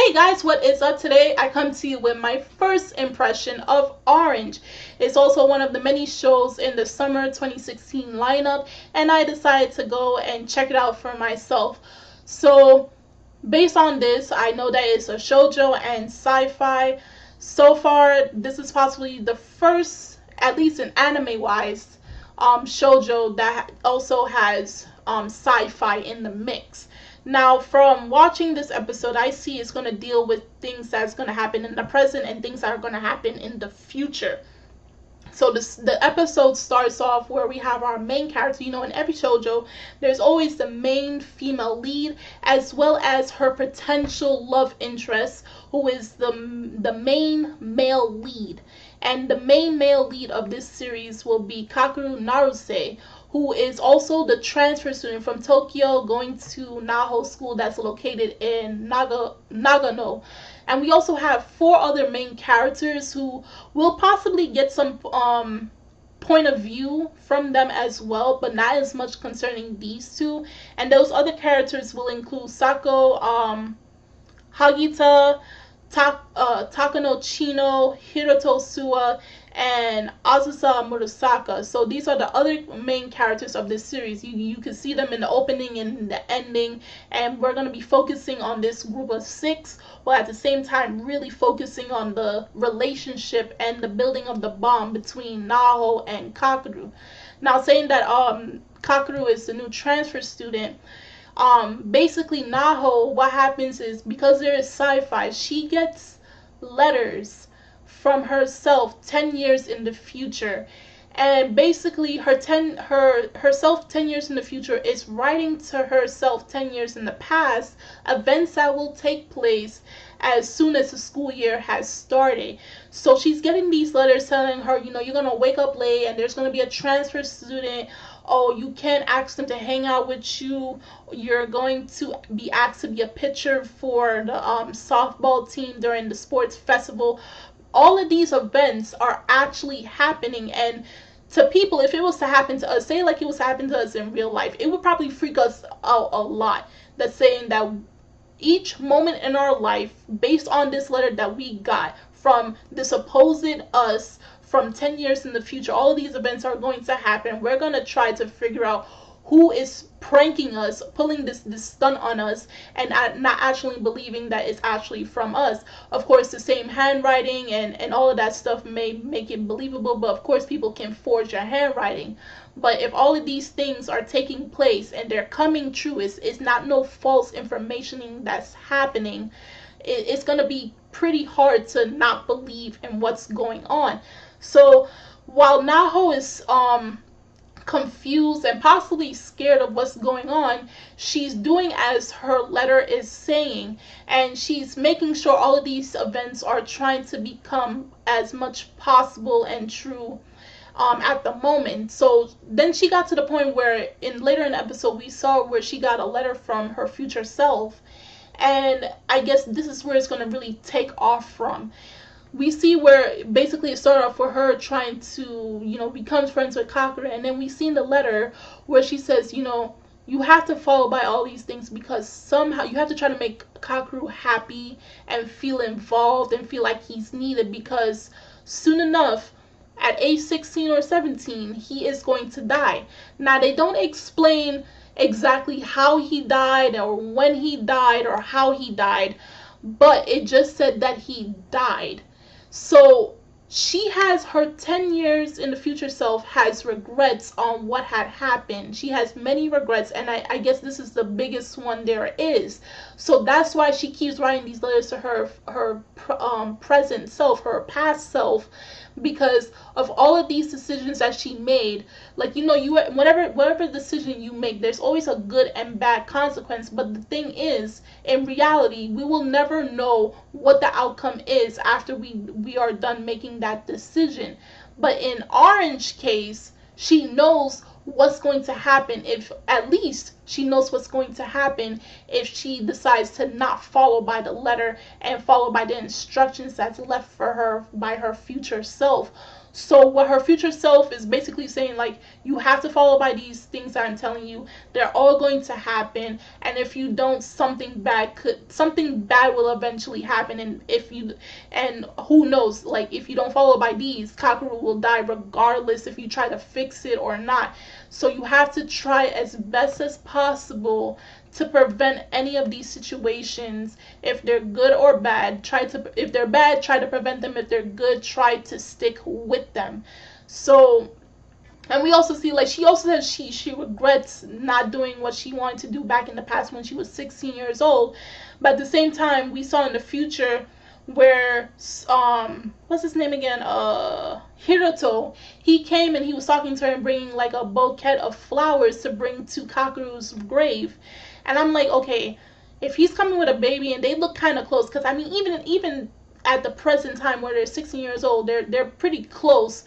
Hey guys, what is up? Today I come to you with my first impression of Orange. It's also one of the many shows in the summer 2016 lineup, and I decided to go and check it out for myself. So based on this, I know that it's a shoujo and sci-fi. So far, this is possibly the first, at least in anime wise, shoujo that also has sci-fi in the mix. Now, from watching this episode, I see it's going to deal with things that's going to happen in the present and things that are going to happen in the future. So the episode starts off where we have our main character. You know, in every shoujo, there's always the main female lead as well as her potential love interest, who is the main male lead. And the main male lead of this series will be Kakeru Naruse, who is also the transfer student from Tokyo going to Naho school that's located in Nagano. And we also have four other main characters who will possibly get some point of view from them as well, but not as much concerning these two. And those other characters will include Sako, Hagita, Takano Chino, Hiroto Suwa, and Azusa Murasaka. So these are the other main characters of this series. You can see them in the opening and the ending, and we're going to be focusing on this group of six, while at the same time really focusing on the relationship and the building of the bond between Naho and Kakeru. Now, saying that Kakeru is the new transfer student, basically Naho, what happens is, because there is sci-fi, she gets letters from herself 10 years in the future, and basically herself 10 years in the future is writing to herself 10 years in the past events that will take place as soon as the school year has started. So she's getting these letters telling her, you know, you're gonna wake up late and there's gonna be a transfer student. Oh, you can't ask them to hang out with you. You're going to be asked to be a pitcher for the softball team during the sports festival. All of these events are actually happening, and to people, if it was to happen to us, say like it was to happen to us in real life, it would probably freak us out a lot. That's saying that each moment in our life, based on this letter that we got from the supposed us from 10 years in the future, all of these events are going to happen. We're going to try to figure out who is pranking us, pulling this stunt on us, and not actually believing that it's actually from us. Of course, the same handwriting and all of that stuff may make it believable, but of course people can forge your handwriting. But if all of these things are taking place and they're coming true, it's not no false information that's happening, it's going to be pretty hard to not believe in what's going on. So while Naho is confused and possibly scared of what's going on, she's doing as her letter is saying, and she's making sure all of these events are trying to become as much possible and true at the moment. So then she got to the point where later in the episode we saw where she got a letter from her future self, and I guess this is where it's going to really take off from. We see where basically it started off with her trying to, you know, become friends with Kakeru, and then we see in the letter where she says, you know, you have to follow by all these things because somehow you have to try to make Kakeru happy and feel involved and feel like he's needed, because soon enough, at age 16 or 17, he is going to die. Now, they don't explain exactly how he died or when he died or how he died, but it just said that he died. So she has her 10 years in the future self has regrets on what had happened. She has many regrets, and I guess this is the biggest one there is. So that's why she keeps writing these letters to her present self, her past self, because of all of these decisions that she made. Like, you know, whatever decision you make, there's always a good and bad consequence. But the thing is, in reality, we will never know what the outcome is after we are done making that decision. But in Orange case, she knows what's going to happen if at least she knows what's going to happen if she decides to not follow by the letter and follow by the instructions that's left for her by her future self. So what her future self is basically saying, like, you have to follow by these things that I'm telling you. They're all going to happen, and if you don't, something bad will eventually happen. And who knows, like, if you don't follow by these, Kakeru will die regardless if you try to fix it or not. So you have to try as best as possible to prevent any of these situations. If they're good or bad, if they're bad, try to prevent them. If they're good, try to stick with them. So, and we also see, like, she also says she regrets not doing what she wanted to do back in the past when she was 16 years old. But at the same time, we saw in the future where what's his name again, Hiroto, he came and he was talking to her and bringing like a bouquet of flowers to bring to Kakeru's grave. And I'm like, okay, if he's coming with a baby and they look kind of close, because I mean, even at the present time where they're 16 years old, they're pretty close.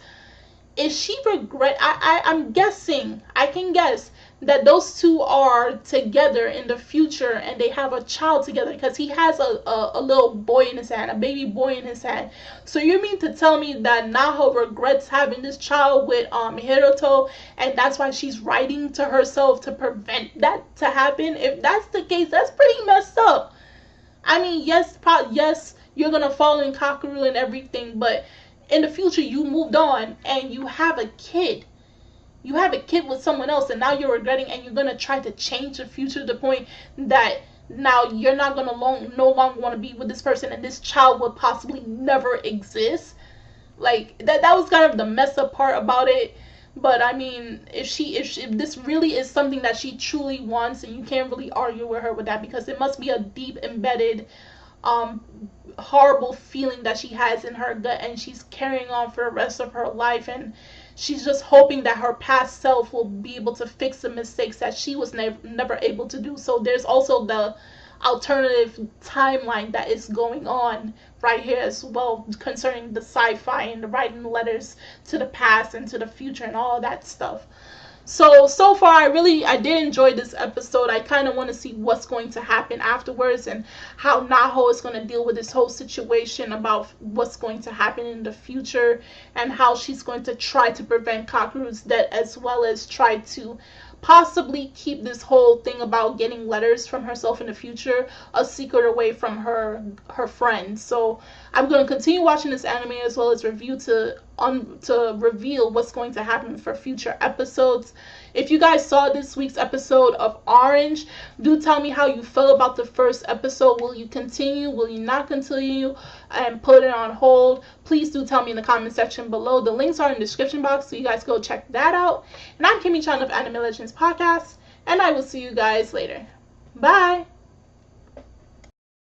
Is she regret? I'm guessing, I can guess that those two are together in the future and they have a child together, because he has a little boy in his hand, a baby boy in his hand. So you mean to tell me that Naho regrets having this child with Hiroto, and that's why she's writing to herself to prevent that to happen? If that's the case, that's pretty messed up. I mean, yes, you're gonna follow in Kakeru and everything, but in the future you moved on and you have a kid. You have a kid with someone else, and now you're regretting, and you're gonna try to change the future to the point that now you're not gonna no longer want to be with this person, and this child will possibly never exist. Like that was kind of the messed up part about it. But I mean, if this really is something that she truly wants, and you can't really argue with her with that, because it must be a deep embedded horrible feeling that she has in her gut, and she's carrying on for the rest of her life, and she's just hoping that her past self will be able to fix the mistakes that she was never able to do. So there's also the alternative timeline that is going on right here as well, concerning the sci-fi and the writing letters to the past and to the future and all of that stuff. So far, I did enjoy this episode. I kind of want to see what's going to happen afterwards, and how Naho is going to deal with this whole situation about what's going to happen in the future, and how she's going to try to prevent Kakeru's death, as well as try to possibly keep this whole thing about getting letters from herself in the future a secret away from her friends. So I'm going to continue watching this anime, as well as review to reveal what's going to happen for future episodes. If you guys saw this week's episode of Orange, do tell me how you felt about the first episode. Will you continue? Will you not continue? And put it on hold? Please do tell me in the comment section below. The links are in the description box, so you guys go check that out. And I'm Kimmy Chan of Anime Legends Podcast, and I will see you guys later. Bye!